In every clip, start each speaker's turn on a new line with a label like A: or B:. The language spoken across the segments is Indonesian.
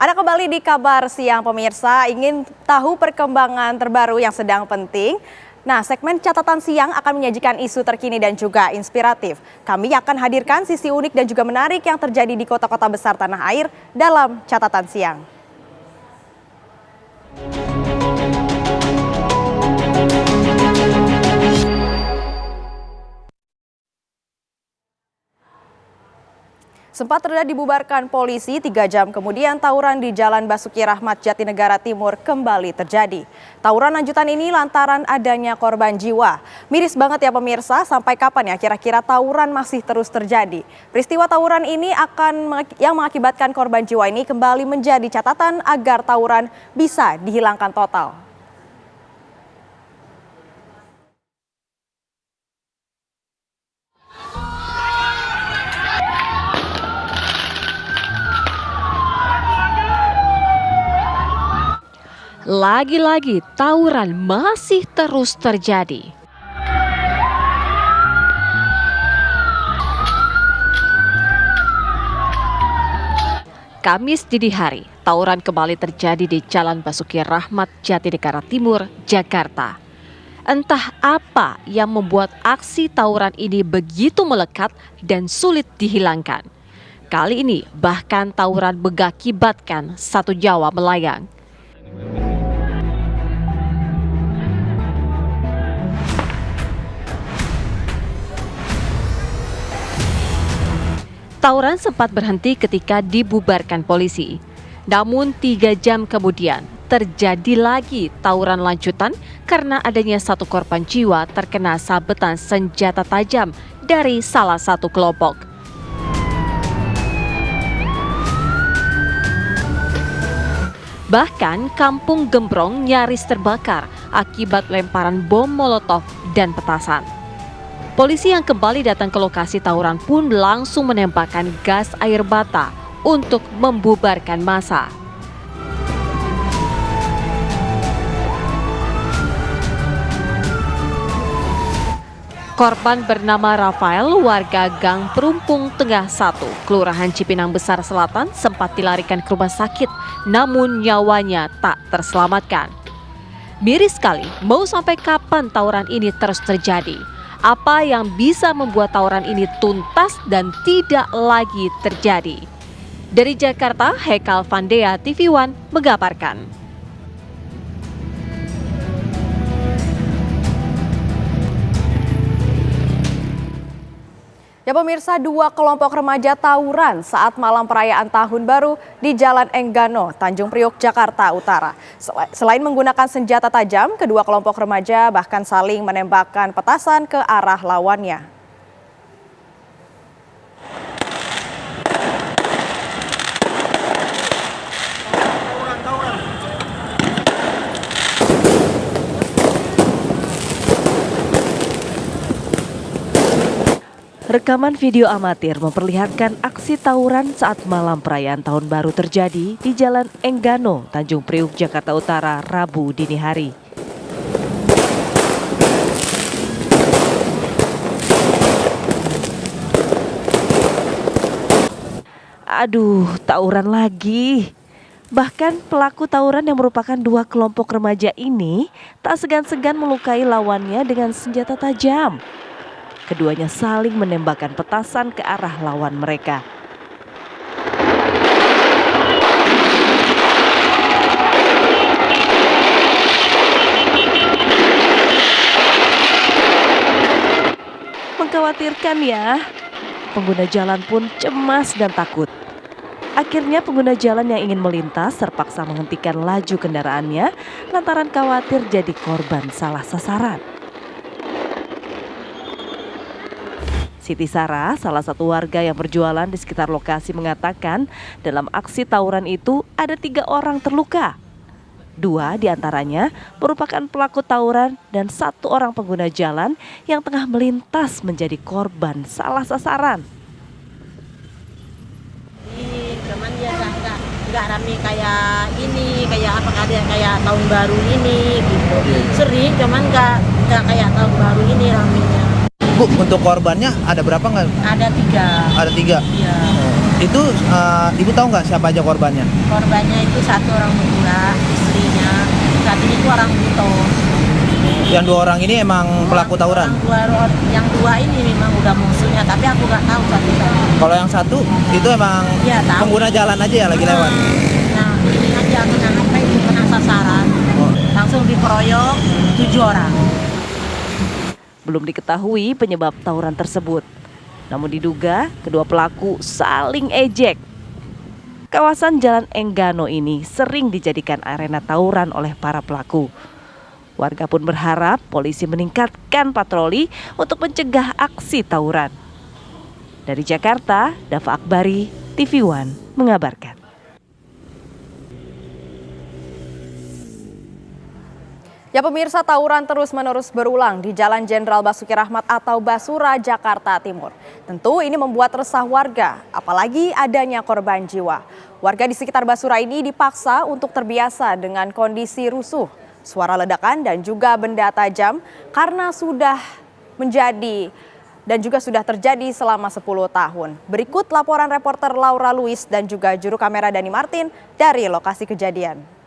A: Ada kembali di Kabar Siang pemirsa, ingin tahu perkembangan terbaru yang sedang penting? Nah, segmen catatan siang akan menyajikan isu terkini dan juga inspiratif. Kami akan hadirkan sisi unik dan juga menarik yang terjadi di kota-kota besar tanah air dalam catatan siang. Sempat terlihat dibubarkan polisi, 3 jam kemudian tawuran di Jalan Basuki Rahmat Jatinegara Timur kembali terjadi. Tawuran lanjutan ini lantaran adanya korban jiwa. Miris banget ya pemirsa, sampai kapan ya kira-kira tawuran masih terus terjadi? Peristiwa tawuran ini yang mengakibatkan korban jiwa ini kembali menjadi catatan agar tawuran bisa dihilangkan total.
B: Lagi-lagi tawuran masih terus terjadi. Kamis dini hari, tawuran kembali terjadi di Jalan Basuki Rahmat Jatinegara Timur, Jakarta. Entah apa yang membuat aksi tawuran ini begitu melekat dan sulit dihilangkan. Kali ini bahkan tawuran mengakibatkan 1 nyawa melayang. Tawuran sempat berhenti ketika dibubarkan polisi. Namun 3 jam kemudian terjadi lagi tawuran lanjutan karena adanya 1 korban jiwa terkena sabetan senjata tajam dari salah satu kelompok. Bahkan kampung Gembrong nyaris terbakar akibat lemparan bom molotov dan petasan. Polisi yang kembali datang ke lokasi tawuran pun langsung menembakkan gas air mata untuk membubarkan massa. Korban bernama Rafael, warga Gang Perumpung Tengah 1, Kelurahan Cipinang Besar Selatan, sempat dilarikan ke rumah sakit, namun nyawanya tak terselamatkan. Miris sekali, mau sampai kapan tawuran ini terus terjadi? Apa yang bisa membuat tawuran ini tuntas dan tidak lagi terjadi? Dari Jakarta, Hekal Vandea, TV One mengabarkan.
A: Ya pemirsa, 2 kelompok remaja tawuran saat malam perayaan Tahun Baru di Jalan Enggano, Tanjung Priok, Jakarta Utara. Selain menggunakan senjata tajam, kedua kelompok remaja bahkan saling menembakkan petasan ke arah lawannya.
C: Rekaman video amatir memperlihatkan aksi tawuran saat malam perayaan Tahun Baru terjadi di Jalan Enggano, Tanjung Priok, Jakarta Utara, Rabu dini hari. Aduh, tawuran lagi. Bahkan pelaku tawuran yang merupakan 2 kelompok remaja ini tak segan-segan melukai lawannya dengan senjata tajam. Keduanya saling menembakkan petasan ke arah lawan mereka. Mengkhawatirkan ya, pengguna jalan pun cemas dan takut. Akhirnya pengguna jalan yang ingin melintas terpaksa menghentikan laju kendaraannya lantaran khawatir jadi korban salah sasaran. Siti Sarah, salah satu warga yang berjualan di sekitar lokasi mengatakan dalam aksi tawuran itu ada 3 orang terluka. 2 diantaranya merupakan pelaku tawuran dan 1 orang pengguna jalan yang tengah melintas menjadi korban salah sasaran.
D: Cuman ya nggak rame kayak ini, kayak apa kayak Tahun Baru ini gitu. Sering, cuman nggak kayak Tahun Baru ini ramenya.
E: Bu, untuk korbannya ada berapa nggak?
D: Ada 3.
E: Ada 3?
D: Iya.
E: Itu ibu tahu nggak siapa aja korbannya?
D: Korbannya itu satu orang berdua, istrinya. Satu itu orang Buton.
E: Yang 2 orang ini emang pelaku tawuran?
D: Yang dua ini memang udah musuhnya, tapi aku nggak tahu satu-satu.
E: Kalau yang satu itu emang
D: Iya, tahu.
E: pengguna jalan aja ya lagi lewat?
D: Nah, ini aja apa itu kena sasaran. Langsung dikeroyok 7 orang.
C: Belum diketahui penyebab tawuran tersebut. Namun diduga kedua pelaku saling ejek. Kawasan Jalan Enggano ini sering dijadikan arena tawuran oleh para pelaku. Warga pun berharap polisi meningkatkan patroli untuk mencegah aksi tawuran. Dari Jakarta, Dava Akbari, TV One mengabarkan.
A: Ya pemirsa, tawuran terus-menerus berulang di Jalan Jenderal Basuki Rahmat atau Basura, Jakarta Timur. Tentu ini membuat resah warga, apalagi adanya korban jiwa. Warga di sekitar Basura ini dipaksa untuk terbiasa dengan kondisi rusuh, suara ledakan dan juga benda tajam karena sudah menjadi dan juga sudah terjadi selama 10 tahun. Berikut laporan reporter Laura Luis dan juga juru kamera Dani Martin dari lokasi kejadian.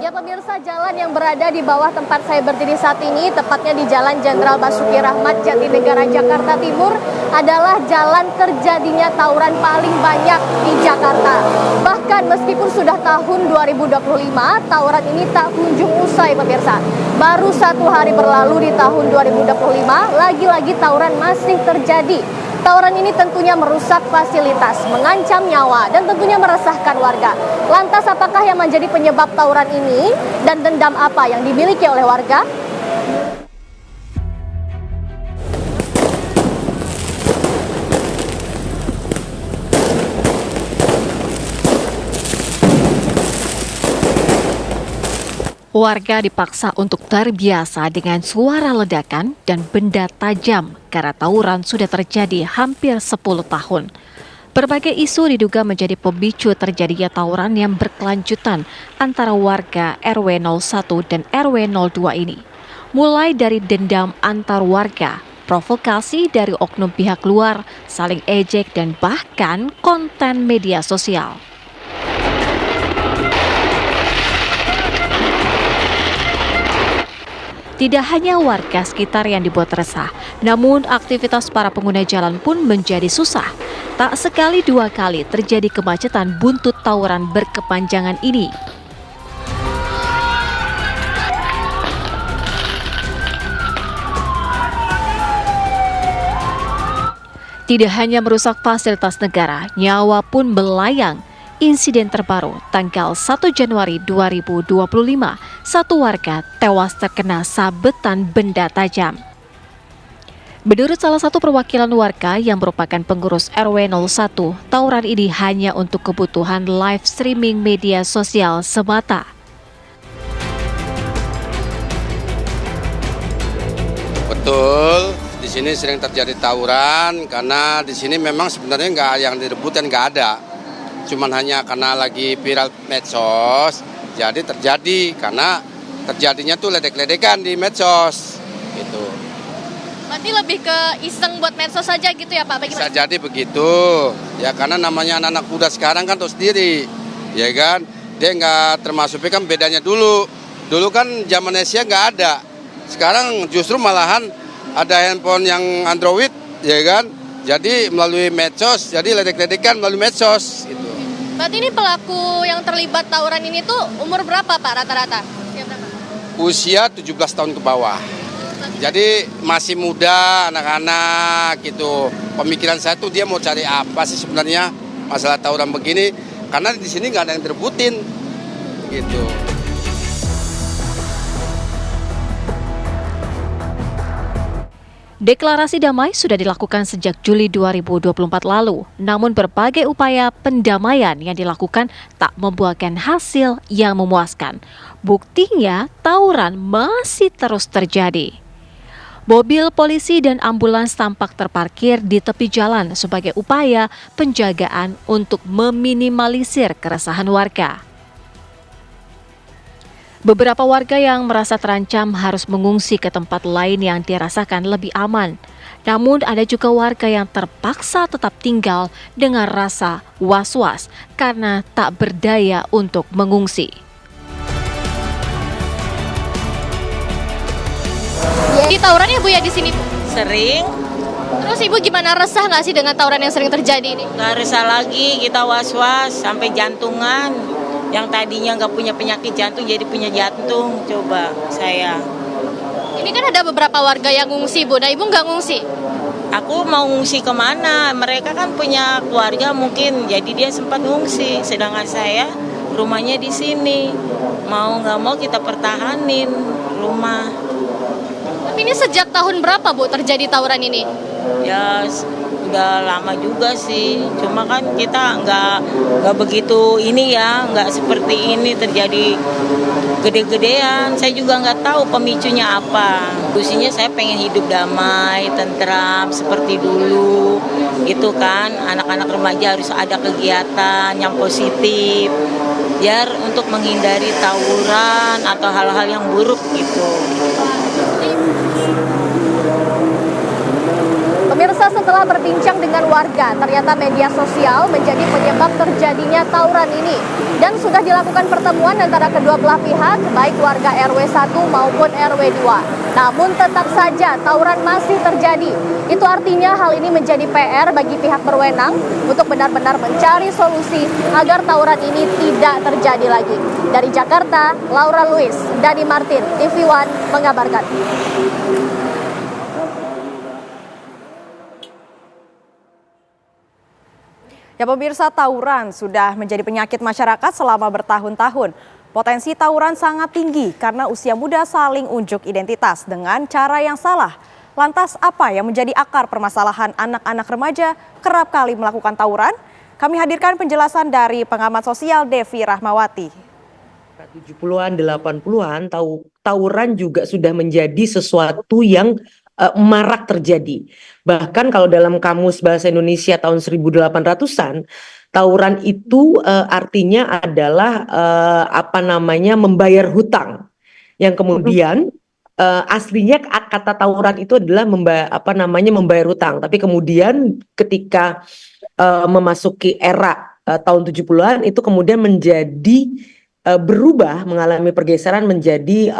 F: Ya pemirsa, jalan yang berada di bawah tempat saya berdiri saat ini, tepatnya di Jalan Jenderal Basuki Rahmat, Jatinegara, Jakarta Timur, adalah jalan terjadinya tawuran paling banyak di Jakarta. Bahkan meskipun sudah tahun 2025, tawuran ini tak kunjung usai pemirsa. Baru 1 hari berlalu di tahun 2025, lagi-lagi tawuran masih terjadi. Tawuran ini tentunya merusak fasilitas, mengancam nyawa, dan tentunya meresahkan warga. Lantas apakah yang menjadi penyebab tawuran ini dan dendam apa yang dimiliki oleh warga?
B: Warga dipaksa untuk terbiasa dengan suara ledakan dan benda tajam karena tawuran sudah terjadi hampir 10 tahun. Berbagai isu diduga menjadi pemicu terjadinya tawuran yang berkelanjutan antara warga RW 01 dan RW 02 ini. Mulai dari dendam antar warga, provokasi dari oknum pihak luar, saling ejek dan bahkan konten media sosial. Tidak hanya warga sekitar yang dibuat resah, namun aktivitas para pengguna jalan pun menjadi susah. Tak sekali 2 kali terjadi kemacetan buntut tawuran berkepanjangan ini. Tidak hanya merusak fasilitas negara, nyawa pun melayang. Insiden terbaru tanggal 1 Januari 2025, satu warga tewas terkena sabetan benda tajam. Menurut salah satu perwakilan warga yang merupakan pengurus RW 01, tawuran ini hanya untuk kebutuhan live streaming media sosial semata.
G: Betul, di sini sering terjadi tawuran karena di sini memang sebenarnya nggak yang direbutin, nggak ada. Cuman hanya karena lagi viral medsos, jadi terjadi karena terjadinya tuh ledek-ledekan di medsos, gitu.
F: Berarti lebih ke iseng buat medsos saja gitu ya Pak?
G: Bisa jadi begitu, ya karena namanya anak-anak muda sekarang kan tahu sendiri, ya kan? Dia nggak termasuk, kan bedanya dulu kan zaman Asia nggak ada, sekarang justru malahan ada handphone yang Android, ya kan? Jadi melalui medsos, jadi ledek-ledekan melalui medsos, gitu.
F: Berarti ini pelaku yang terlibat tawuran ini tuh umur berapa Pak rata-rata?
G: Usia 17 tahun ke bawah. Jadi masih muda, anak-anak gitu. Pemikiran saya tuh dia mau cari apa sih sebenarnya masalah tawuran begini? Karena di sini nggak ada yang direbutin, gitu.
B: Deklarasi damai sudah dilakukan sejak Juli 2024 lalu, namun berbagai upaya pendamaian yang dilakukan tak membuahkan hasil yang memuaskan. Buktinya, tawuran masih terus terjadi. Mobil polisi dan ambulans tampak terparkir di tepi jalan sebagai upaya penjagaan untuk meminimalisir keresahan warga. Beberapa warga yang merasa terancam harus mengungsi ke tempat lain yang dirasakan lebih aman. Namun ada juga warga yang terpaksa tetap tinggal dengan rasa was-was karena tak berdaya untuk mengungsi.
F: Jadi tawuran ya Bu ya di sini Bu?
D: Sering,
F: Terus Ibu gimana, resah nggak sih dengan tawuran yang sering terjadi ini?
D: nggak resah lagi, kita was-was sampai jantungan. Yang tadinya nggak punya penyakit jantung jadi punya jantung, coba saya.
F: Ini kan ada beberapa warga yang ngungsi Bu, nah Ibu nggak ngungsi?
D: Aku mau ngungsi kemana? Mereka kan punya keluarga mungkin, jadi dia sempat ngungsi. Sedangkan saya rumahnya di sini. Mau nggak mau kita pertahanin rumah.
F: Tapi ini sejak tahun berapa Bu terjadi tawuran ini?
D: Ya udah lama juga sih. Cuma kan kita nggak begitu ini ya, nggak seperti ini terjadi gede-gedean. Saya juga nggak tahu pemicunya apa. Solusinya saya pengen hidup damai, tentram seperti dulu. Itu kan anak-anak remaja harus ada kegiatan yang positif. Biar untuk menghindari tawuran atau hal-hal yang buruk gitu.
F: Pemirsa, setelah berbincang dengan warga, ternyata media sosial menjadi penyebab terjadinya tawuran ini. Dan sudah dilakukan pertemuan antara kedua belah pihak, baik warga RW 1 maupun RW 2. Namun tetap saja tawuran masih terjadi. Itu artinya hal ini menjadi PR bagi pihak berwenang untuk benar-benar mencari solusi agar tawuran ini tidak terjadi lagi. Dari Jakarta, Laura Luis, Dani Martin, TV One mengabarkan.
A: Ya pemirsa, tawuran sudah menjadi penyakit masyarakat selama bertahun-tahun. Potensi tawuran sangat tinggi karena usia muda saling unjuk identitas dengan cara yang salah. Lantas apa yang menjadi akar permasalahan anak-anak remaja kerap kali melakukan tawuran? Kami hadirkan penjelasan dari pengamat sosial Devi Rahmawati.
H: 70-an, 80-an, tawuran juga sudah menjadi sesuatu yang marak terjadi. Bahkan kalau dalam Kamus Bahasa Indonesia tahun 1800-an, tawuran itu artinya adalah membayar hutang. Yang kemudian aslinya kata tawuran itu adalah membayar hutang. Tapi kemudian ketika memasuki era tahun 70-an itu kemudian menjadi berubah, mengalami pergeseran menjadi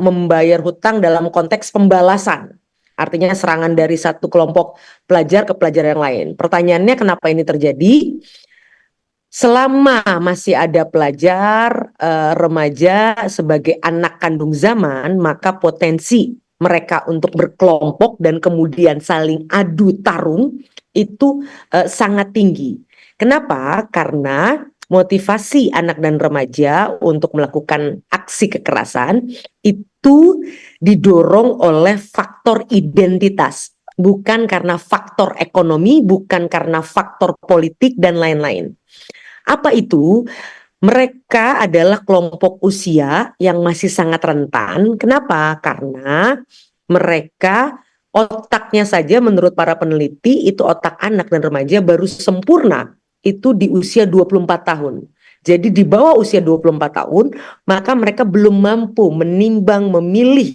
H: membayar hutang dalam konteks pembalasan. Artinya serangan dari satu kelompok pelajar ke pelajar yang lain. Pertanyaannya kenapa ini terjadi? Selama masih ada pelajar, remaja sebagai anak kandung zaman, maka potensi mereka untuk berkelompok dan kemudian saling adu tarung itu sangat tinggi. Kenapa? Karena motivasi anak dan remaja untuk melakukan aksi kekerasan itu didorong oleh faktor identitas, bukan karena faktor ekonomi, bukan karena faktor politik dan lain-lain. Apa itu? Mereka adalah kelompok usia yang masih sangat rentan. Kenapa? Karena mereka otaknya saja menurut para peneliti itu otak anak dan remaja baru sempurna itu di usia 24 tahun. Jadi di bawah usia 24 tahun, maka mereka belum mampu menimbang, memilih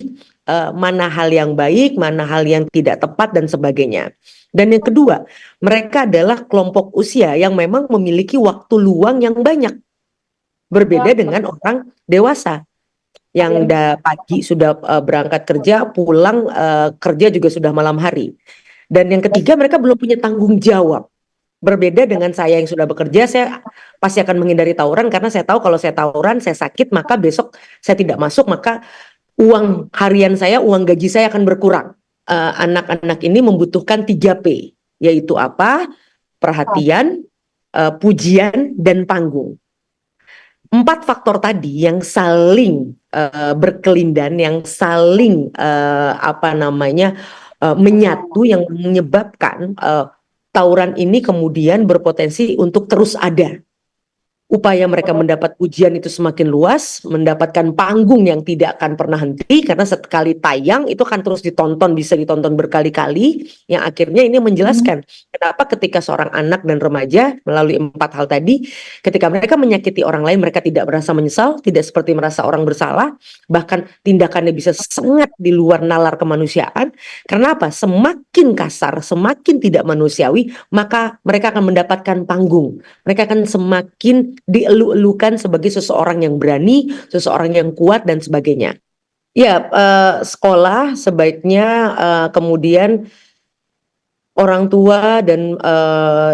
H: mana hal yang baik, mana hal yang tidak tepat dan sebagainya. Dan yang kedua, mereka adalah kelompok usia yang memang memiliki waktu luang yang banyak. Berbeda dengan orang dewasa yang pagi sudah berangkat kerja, pulang kerja juga sudah malam hari. Dan yang ketiga, mereka belum punya tanggung jawab. Berbeda dengan saya yang sudah bekerja, saya pasti akan menghindari tawuran karena saya tahu kalau saya tawuran, saya sakit, maka besok saya tidak masuk, maka uang harian saya, uang gaji saya akan berkurang. Anak-anak ini membutuhkan 3P, yaitu apa? Perhatian, pujian, dan panggung. 4 faktor tadi yang saling berkelindan, yang saling menyatu, yang menyebabkan tawuran ini kemudian berpotensi untuk terus ada. upaya mereka mendapat pujian itu semakin luas, mendapatkan panggung yang tidak akan pernah henti karena sekali tayang itu akan terus ditonton, bisa ditonton berkali-kali, yang akhirnya ini menjelaskan kenapa ketika seorang anak dan remaja melalui 4 hal tadi, ketika mereka menyakiti orang lain mereka tidak merasa menyesal, tidak seperti merasa orang bersalah, bahkan tindakannya bisa sangat di luar nalar kemanusiaan. Karena apa? Semakin kasar, semakin tidak manusiawi, maka mereka akan mendapatkan panggung. Mereka akan semakin dielu-elukan sebagai seseorang yang berani, seseorang yang kuat dan sebagainya. Ya, sekolah sebaiknya kemudian orang tua dan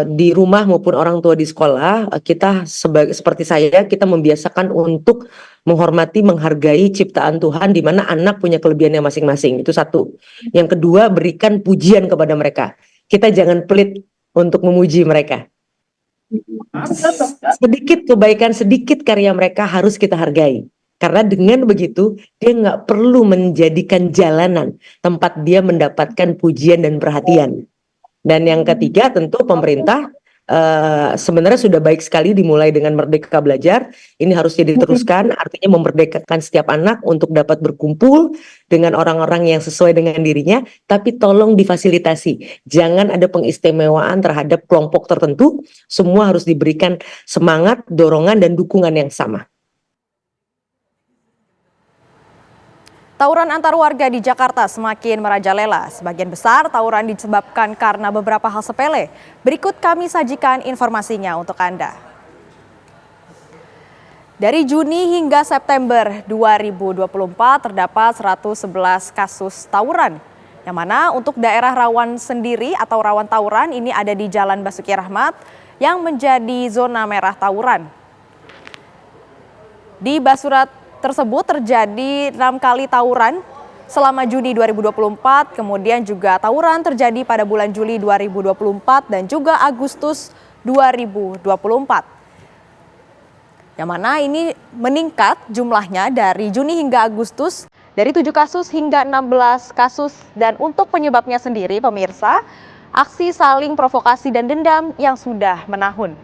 H: di rumah maupun orang tua di sekolah, kita seperti saya, kita membiasakan untuk menghormati, menghargai ciptaan Tuhan di mana anak punya kelebihannya masing-masing. Itu satu. Yang kedua, berikan pujian kepada mereka. Kita jangan pelit untuk memuji mereka. Sedikit kebaikan, sedikit karya mereka harus kita hargai. Karena dengan begitu, dia nggak perlu menjadikan jalanan tempat dia mendapatkan pujian dan perhatian. Dan yang ketiga, tentu pemerintah sebenarnya sudah baik sekali dimulai dengan Merdeka Belajar. Ini harusnya diteruskan, artinya memerdekakan setiap anak untuk dapat berkumpul dengan orang-orang yang sesuai dengan dirinya, tapi tolong difasilitasi. Jangan ada pengistimewaan terhadap kelompok tertentu, semua harus diberikan semangat, dorongan, dan dukungan yang sama.
A: Tawuran antar warga di Jakarta semakin merajalela. Sebagian besar tawuran disebabkan karena beberapa hal sepele. Berikut kami sajikan informasinya untuk Anda. Dari Juni hingga September 2024 terdapat 111 kasus tawuran. Yang mana untuk daerah rawan sendiri atau rawan tawuran ini ada di Jalan Basuki Rahmat yang menjadi zona merah tawuran. Di Basurat tersebut terjadi 6 kali tawuran selama Juni 2024, kemudian juga tawuran terjadi pada bulan Juli 2024 dan juga Agustus 2024. Yang mana ini meningkat jumlahnya dari Juni hingga Agustus dari 7 kasus hingga 16 kasus. Dan untuk penyebabnya sendiri pemirsa, aksi saling provokasi dan dendam yang sudah menahun.